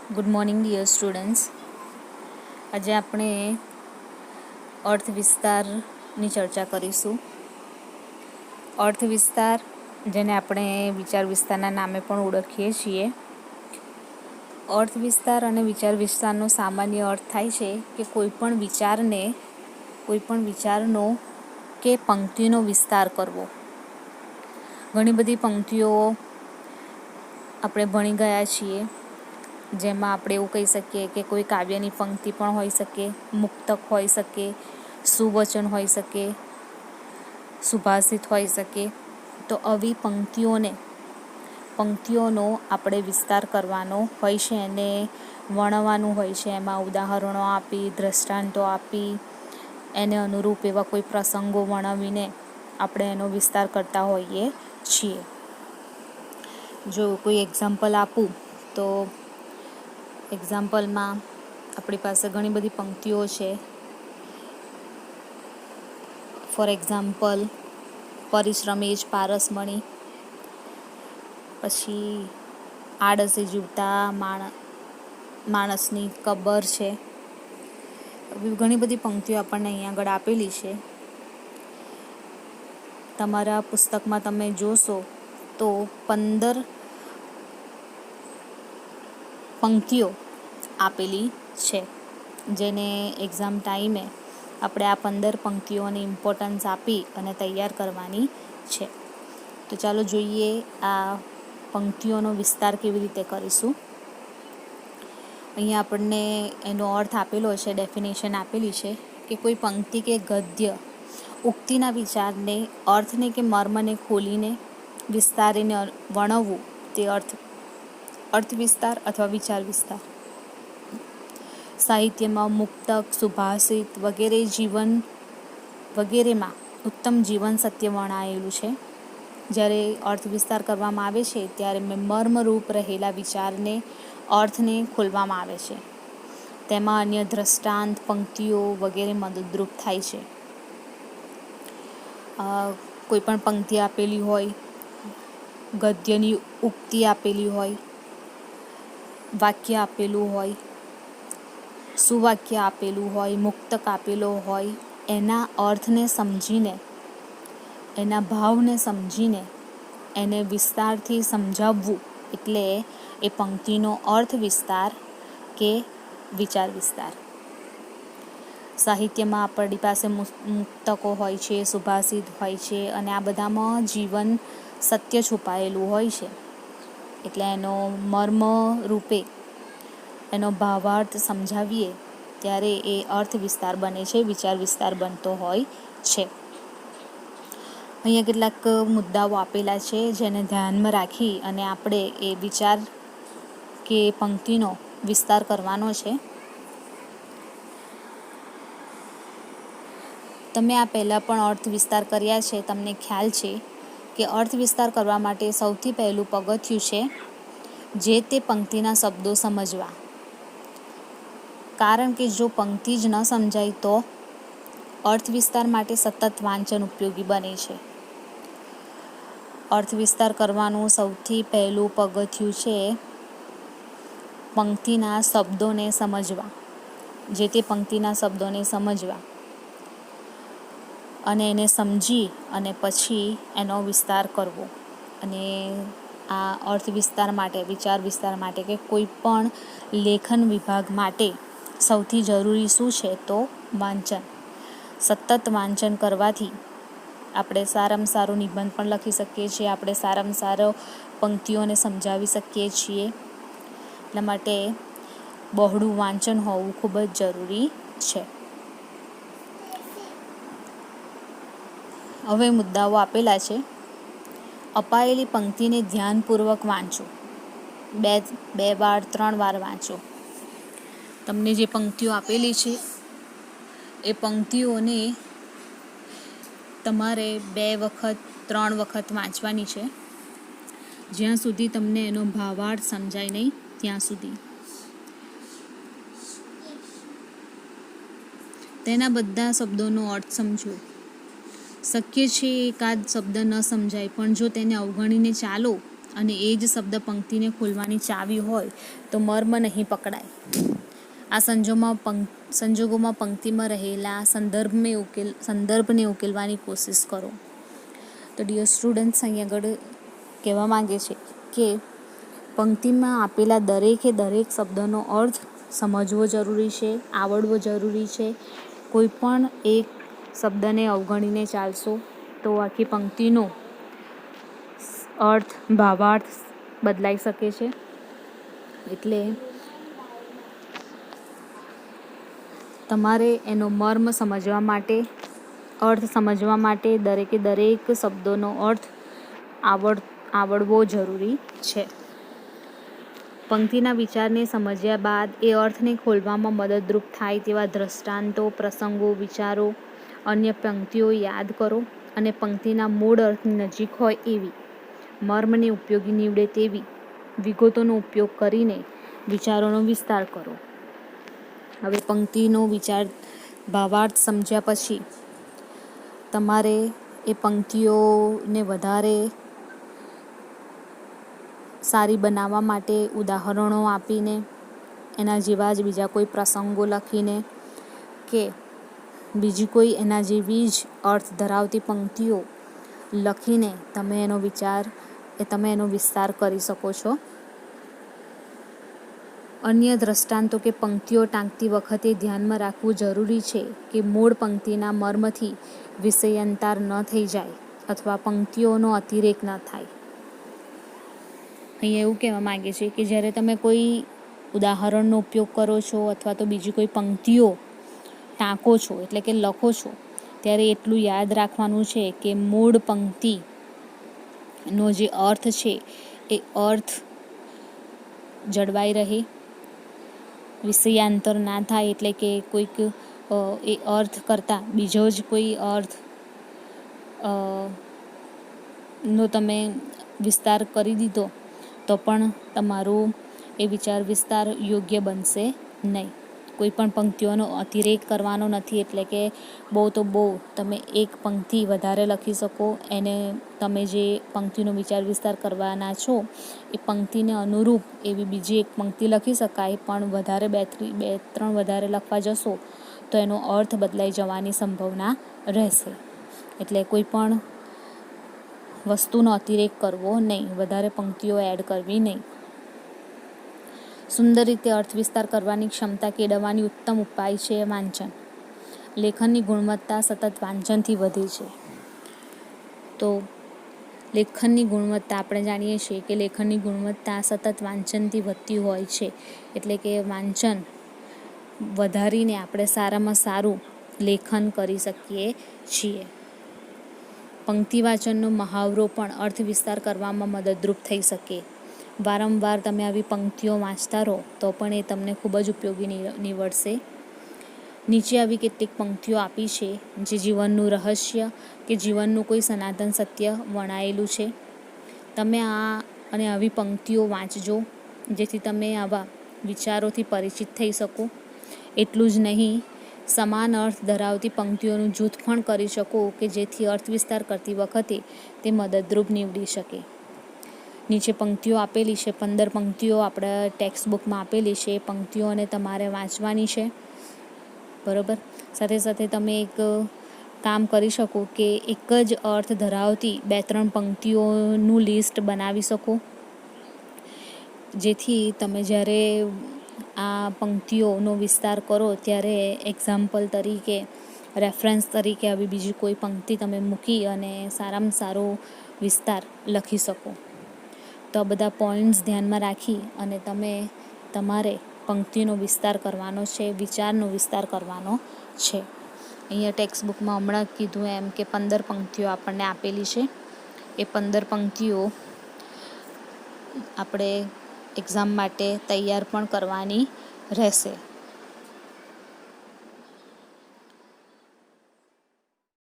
Good morning dear students. આજે આપણે અર્થ વિસ્તારની ચર્ચા કરીશું. અર્થ વિસ્તાર, જેને આપણે વિચાર વિસ્તારના નામે પણ ઓળખીએ છીએ. અર્થ વિસ્તાર અને વિચાર વિસ્તારનો સામાન્ય અર્થ થાય છે કે કોઈ પણ વિચારનો કે પંક્તિનો વિસ્તાર કરવો. ઘણી બધી પંક્તિઓ આપણે ભણી ગયા છીએ, જેમાં આપણે એવું કહી શકીએ કે કોઈ કાવ્યની પંક્તિ પણ હોઈ શકે, મુક્તક હોઈ શકે, સુવચન હોઈ શકે, સુભાષિત હોઈ શકે. તો આવી પંક્તિઓનો આપણે વિસ્તાર કરવાનો હોય છે, એને વર્ણવવાનું હોય છે. એમાં ઉદાહરણો આપી, દ્રષ્ટાંતો આપી, એને અનુરૂપ એવા કોઈ પ્રસંગો વર્ણવીને આપણે એનો વિસ્તાર કરતા હોઈએ છીએ. જો કોઈ એક્ઝામ્પલ આપું તો એક્ઝામ્પલમાં આપણી પાસે ઘણી બધી પંક્તિઓ છે. ફોર એક્ઝામ્પલ, પરિશ્રમે જ પારસમણી, પછી આળસે જીવતા માણસની કબર છે. ઘણી બધી પંક્તિઓ આપણને અહીંયા આગળ આપેલી છે. તમારા પુસ્તકમાં તમે જોશો તો 15 પંક્તિઓ આપેલી છે, જેને એક્ઝામ ટાઈમે આપણે આ 15 પંક્તિઓને ઇમ્પોર્ટન્સ આપી અને તૈયાર કરવાની છે. તો ચાલો જોઈએ આ પંક્તિઓનો વિસ્તાર કેવી રીતે કરીશું. અહીંયા આપણને એનો અર્થ આપેલો છે, ડેફિનેશન આપેલી છે કે કોઈ પંક્તિ કે ગદ્ય ઉક્તિના વિચારને, અર્થને કે મર્મને ખોલીને વિસ્તારીને વર્ણવવું તે અર્થ વિસ્તાર અથવા વિચાર વિસ્તાર. સાહિત્યમાં મુક્તક, સુભાષિત વગેરેમાં ઉત્તમ જીવન સત્ય વર્ણવેલું છે. જ્યારે અર્થ વિસ્તાર કરવામાં આવે છે ત્યારે મર્મરૂપ રહેલા વિચારને, અર્થને ખોલવામાં આવે છે. તેમાં અન્ય દ્રષ્ટાંત, પંક્તિઓ વગેરે મદદરૂપ થાય છે. કોઈ પણ પંક્તિ આપેલી હોય, ગદ્યની ઉક્તિ આપેલી હોય, વાક્ય આપેલું હોય, સુવાક્ય આપેલું હોય, મુક્તક આપેલો હોય, એના અર્થને સમજીને, એના ભાવને સમજીને એને વિસ્તારથી સમજાવવું એટલે એ પંક્તિનો અર્થ વિસ્તાર કે વિચાર વિસ્તાર. સાહિત્યમાં આપણી પાસે મુક્તકો હોય છે, સુભાષિત હોય છે, અને આ બધામાં જીવન સત્ય છુપાયેલું હોય છે. એટલે એનો મર્મ રૂપે એનો ભાવાર્થ સમજાવીએ ત્યારે એ અર્થ વિસ્તાર બને છે, વિચાર વિસ્તાર બનતો હોય છે. અહીંયા કેટલાક મુદ્દાઓ આપેલા છે, જેને ધ્યાનમાં રાખી અને આપણે એ વિચાર કે પંક્તિનો વિસ્તાર કરવાનો છે. તમે આ પહેલાં પણ અર્થ વિસ્તાર કર્યા છે. તમને ખ્યાલ છે કે અર્થ વિસ્તાર કરવા માટે સૌથી પહેલું પગથિયું છે જે તે પંક્તિના શબ્દો સમજવા. કારણ કે જો પંક્તિ જ ન સમજાય તો અર્થ વિસ્તાર માટે સતત વાંચન ઉપયોગી બને છે. અર્થ વિસ્તાર કરવાનું સૌથી પહેલું પગથિયું છે પંક્તિના શબ્દોને સમજવા. જે તે પંક્તિના શબ્દોને સમજવા અને એને સમજી અને પછી એનો વિસ્તાર કરવો. અને આ અર્થ વિસ્તાર માટે, વિચાર વિસ્તાર માટે કે કોઈ પણ લેખન વિભાગ માટે સૌથી જરૂરી શું છે તો વાંચન. સતત વાંચન કરવાથી આપણે સારામાં સારો નિબંધ પણ લખી શકીએ છીએ, આપણે સારામાં સારો પંક્તિઓને સમજાવી શકીએ છીએ. એટલા માટે બહોળું વાંચન હોવું ખૂબ જ જરૂરી છે. હવે મુદ્દાઓ આપેલા છે. અપાયેલી પંક્તિને ધ્યાનપૂર્વક વાંચો. 2 વાર 3 વાર વાંચો. તમને જે પંક્તિઓ આપેલી છે એ પંક્તિઓને તમારે 2 વખત 3 વખત વાંચવાની છે, જ્યાં સુધી તમને એનો ભાવાર્થ સમજાય નહીં ત્યાં સુધી. તેના બધા શબ્દોનો અર્થ સમજો. શક્ય છે એકાદ શબ્દ ન સમજાય, પણ જો તેને અવગણીને ચાલો અને એ જ શબ્દ પંક્તિને ખોલવાની ચાવી હોય તો મર્મ નહીં પકડાય. આ સંજોગોમાં પંક્તિમાં રહેલા સંદર્ભને ઉકેલવાની કોશિશ કરો. તો ડિયર સ્ટુડન્ટ્સ, અહીં આગળ કહેવા માંગે છે કે પંક્તિમાં આપેલા દરેકે દરેક શબ્દનો અર્થ સમજવો જરૂરી છે, આવડવો જરૂરી છે. કોઈ પણ એક શબ્દને અવગણીને ચાલશો તો આખી પંક્તિનો અર્થ, ભાવાર્થ બદલાઈ શકે છે. એટલે તમારે એનો મર્મ સમજવા માટે, અર્થ સમજવા માટે દરેકે દરેક શબ્દોનો અર્થ આવડવો જરૂરી છે. પંક્તિના વિચારને સમજ્યા બાદ એ અર્થને ખોલવામાં મદદરૂપ થાય તેવા દ્રષ્ટાંતો, પ્રસંગો, વિચારો, અન્ય પંક્તિઓ યાદ કરો અને પંક્તિના મૂળ અર્થની નજીક હોય એવી, મર્મને ઉપયોગી નીવડે તેવી વિગતોનો ઉપયોગ કરીને વિચારોનો વિસ્તાર કરો. હવે પંક્તિનો વિચાર, ભાવાર્થ સમજ્યા પછી તમારે એ પંક્તિઓને વધારે સારી બનાવવા માટે ઉદાહરણો આપીને, એના જેવા જ બીજા કોઈ પ્રસંગો લખીને કે બીજી કોઈ એના જેવી જ અર્થ ધરાવતી પંક્તિઓ લખીને તમે એનો વિસ્તાર કરી શકો છો. અન્ય દ્રષ્ટાંતો કે પંક્તિઓ ટાંકતી વખતે ધ્યાનમાં રાખવું જરૂરી છે કે મૂળ પંક્તિના મર્મથી વિષયાંતર ન થઈ જાય અથવા પંક્તિઓનો અતિરેક ન થાય. અહીં એવું કહેવા માંગે છે કે જ્યારે તમે કોઈ ઉદાહરણનો ઉપયોગ કરો છો અથવા તો બીજી કોઈ પંક્તિઓ ટાંકો છો, એટલે કે લખો છો, ત્યારે એટલું યાદ રાખવાનું છે કે મૂળ પંક્તિનો જે અર્થ છે એ અર્થ જળવાઈ રહે, વિષયાંતર ના થાય. એટલે કે કોઈક એ અર્થ કરતાં બીજો જ કોઈ અર્થ નો તમે વિસ્તાર કરી દીધો તો પણ તમારું એ વિચાર વિસ્તાર યોગ્ય બનશે નહીં. કોઈ પણ પંક્તિઓનો અતિરેક કરવાનો નથી. એટલે કે બહુ તો બહુ તમે એક પંક્તિ વધારે લખી શકો, એને તમે જે પંક્તિનો વિચાર વિસ્તાર કરવાના છો એ પંક્તિને અનુરૂપ એવી બીજી એક પંક્તિ લખી શકાય, પણ વધારે બે ત્રણ વધારે લખવા જશો તો એનો અર્થ બદલાઈ જવાની સંભાવના રહેશે. એટલે કોઈ પણ વસ્તુનો અતિરેક કરવો નહીં, વધારે પંક્તિઓ એડ કરવી નહીં. સુંદર રીતે અર્થ વિસ્તાર કરવાની ક્ષમતા કેળવવાની ઉત્તમ ઉપાય છે વાંચન. લેખનની ગુણવત્તા સતત વાંચનથી વધે છે. તો લેખનની ગુણવત્તા આપણે જાણીએ છીએ કે લેખનની ગુણવત્તા સતત વાંચનથી વધતી હોય છે. એટલે કે વાંચન વધારીને આપણે સારામાં સારું લેખન કરી શકીએ છીએ. પંક્તિ વાંચનનો મહાવરો પણ અર્થ વિસ્તાર કરવામાં મદદરૂપ થઈ શકે. વારંવાર તમે આવી પંક્તિઓ વાંચતા રહો તો પણ એ તમને ખૂબ જ ઉપયોગી નીવડશે. નીચે આવી કેટલીક પંક્તિઓ આપી છે જે જીવનનું રહસ્ય કે જીવનનું કોઈ સનાતન સત્ય વણાયેલું છે. તમે આવી પંક્તિઓ વાંચજો જેથી તમે આવા વિચારોથી પરિચિત થઈ શકો. એટલું જ નહીં, સમાન અર્થ ધરાવતી પંક્તિઓનું જૂથ પણ કરી શકો કે જેથી અર્થ વિસ્તાર કરતી વખતે તે મદદરૂપ નીવડી શકે. નીચે પંક્તિઓ આપેલી છે, 15 પંક્તિઓ આપણા ટેક્સ્ટ બુકમાં આપેલી છે. એ પંક્તિઓને તમારે વાંચવાની છે, બરાબર. સાથે સાથે તમે એક કામ કરી શકો કે એક જ અર્થ ધરાવતી 2-3 પંક્તિઓનું લિસ્ટ બનાવી શકો, જેથી તમે જ્યારે આ પંક્તિઓનો વિસ્તાર કરો ત્યારે એક્ઝામ્પલ તરીકે, રેફરન્સ તરીકે આવી બીજી કોઈ પંક્તિ તમે મૂકી અને સારામાં સારો વિસ્તાર લખી શકો. તો આ બધા પોઈન્ટ્સ ધ્યાનમાં રાખી અને તમારે પંક્તિનો વિસ્તાર કરવાનો છે, વિચારનો વિસ્તાર કરવાનો છે. અહીંયા ટેક્સ્ટ બુકમાં હમણાં કીધું એમ કે 15 પંક્તિઓ આપણને આપેલી છે. એ 15 પંક્તિઓ આપણે એક્ઝામ માટે તૈયાર પણ કરવાની રહેશે.